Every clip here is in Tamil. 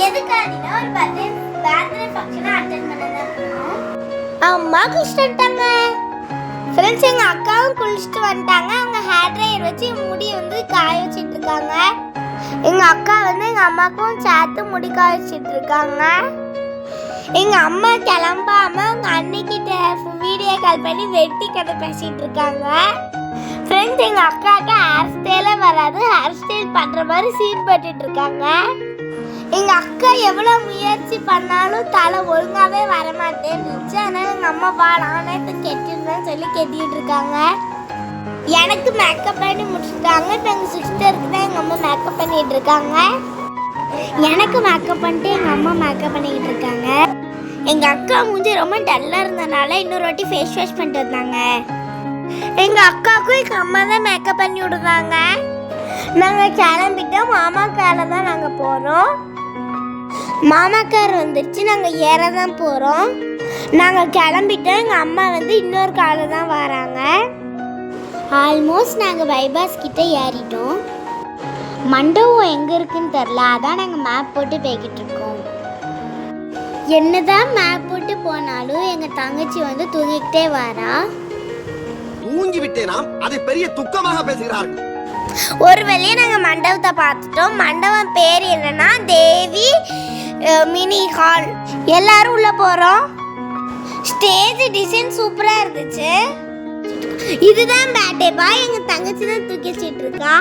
எதுக்காடினா ஒரு பர்த்டே ஃபங்க்ஷன் அட்டெண்ட் பண்ணதான் அம்மா குளிச்சிட்டாங்க. ஃப்ரெண்ட்ஸ் எங்க அக்காவும் குளிச்சுட்டு வந்துட்டாங்க. அவங்க ஹேர் ட்ரையர் வச்சு முடி வந்து காய வச்சிட்டு இருக்காங்க. எங்க அக்கா வந்து எங்க அம்மாக்கும் சேர்த்து முடி காய வச்சிட்டு இருக்காங்க. எங்க அம்மா கிளம்பாம அவங்க அன்னைக்கிட்ட வீடியோ கால் பண்ணி வெட்டி கதை பேசிட்டு இருக்காங்க. ஃப்ரெண்ட்ஸ் எங்க அக்காவுக்கு ஹேர் ஸ்டைலே வராது. ஹேர் ஸ்டைல் பண்ற மாதிரி சீன் போட்டுட்டு இருக்காங்க. எங்க அக்கா எவ்வளவு முயற்சி பண்ணாலும் தலை ஒழுங்காவே வரமாட்டேன்னுச்சு. அதனால எங்க அம்மா வாடானே கெட்டிருந்தேன்னு சொல்லி கெட்டிட்டு இருக்காங்க. எனக்கு மேக்கப் பண்ணி முடிச்சுட்டாங்க. இப்போ எங்க சிஸ்டருக்கு தான் எங்க அம்மா மேக்கப் பண்ணிட்டு இருக்காங்க. எனக்கு மேக்கப் பண்ணிட்டு எங்க அம்மா மேக்கப் பண்ணிக்கிட்டு இருக்காங்க. எங்க அக்கா மூஞ்சி ரொம்ப டல்லா இருந்தனால இன்னொரு வாட்டி ஃபேஸ் வாஷ் பண்ணிட்டு வந்தாங்க. எங்க அக்காவுக்கும் எங்க அம்மா தான் மேக்கப் பண்ணி விடுவாங்க. நாங்க கிளம்பிட்டோம். மாமா கால தான் நாங்க போறோம். மாமா கார் வந்துருச்சு. நாங்க ஏற தான் போறோம். நாங்க கிளம்பிட்டோம். எங்க அம்மா வந்து இன்னொரு கால தான் வராங்க. ஆல்மோஸ்ட் நாங்க பைபாஸ் கிட்ட ஏறிட்டோம். மண்டபம் எங்க இருக்குன்னு தெரியல. அதான் நாங்க மேப் போட்டு போய்கிட்டு இருக்கோம். என்னதான் மேப் போட்டு போனாலும் எங்க தங்கச்சி வந்து தூங்கிக்கிட்டே வரா. தூங்கி விட்டேனாம், அதை பெரிய துக்கமாக பேசுகிறார்கள். ஒரு வழியா நாங்க மண்டபத்தை பார்த்துட்டோம். மண்டபம் பேர் என்னன்னா தேவி மினி ஹால். எல்லாரும் உள்ள போறோம். ஸ்டேஜ் டிசைன் சூப்பரா இருந்துச்சு. இதுதான் பர்த்டே பாய். எங்க தங்கச்சி தான் தூக்கி வச்சிட்டு இருக்கா.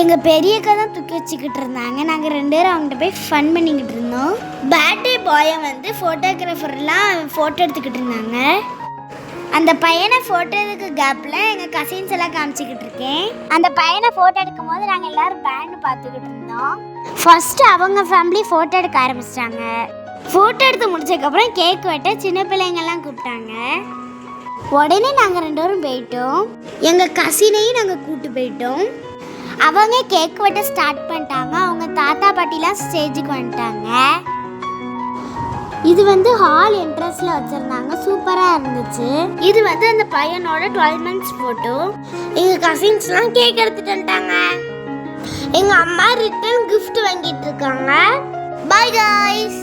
எங்க பெரியக்கா தான் தூக்கி வச்சுக்கிட்டு இருந்தாங்க. நாங்க ரெண்டு பேரும் அவங்ககிட்ட போய் ஃபன் பண்ணிக்கிட்டு இருந்தோம். பர்த்டே பாயை வந்து ஃபோட்டோகிராஃபர்லாம் ஃபோட்டோ எடுத்துக்கிட்டு இருந்தாங்க. அந்த பையனை ஃபோட்டோ எடுக்க கேப்ல எங்க கசின்ஸ் எல்லாம் காமிச்சிக்கிட்டு இருக்கேன். அந்த பையனை ஃபோட்டோ எடுக்கும் போது நாங்க எல்லாரும் பேண்ட் பார்த்துக்கிட்டு இருந்தோம். ஃபர்ஸ்ட் அவங்க ஃபேமிலி ஃபோட்டோ எடுக்க ஆரம்பிச்சிட்டாங்க. ஃபோட்டோ எடுத்து முடிச்சதுக்கப்புறம் கேக் வெட்ட சின்ன பிள்ளைங்கெல்லாம் கூப்பிட்டாங்க. உடனே நாங்கள் ரெண்டு பேரும் போயிட்டோம். எங்கள் கசினையும் நாங்கள் கூப்பிட்டு போயிட்டோம். அவங்க கேக் வெட்ட ஸ்டார்ட் பண்ணிட்டாங்க. அவங்க தாத்தா பாட்டிலாம் ஸ்டேஜுக்கு வந்துட்டாங்க. இது வந்து ஹால் என்ட்ரன்ஸ்ல வச்சிருந்தாங்க. சூப்பரா இருந்துச்சு. இது வந்து அந்த பையனோட 12 months போட்டோ. எங்க கசின்ஸ்லாம் கேக் எடுத்துட்டு வந்துட்டாங்க. எங்க அம்மா ரிட்டர்ன் gift வாங்கிட்டு இருக்காங்க. By guys.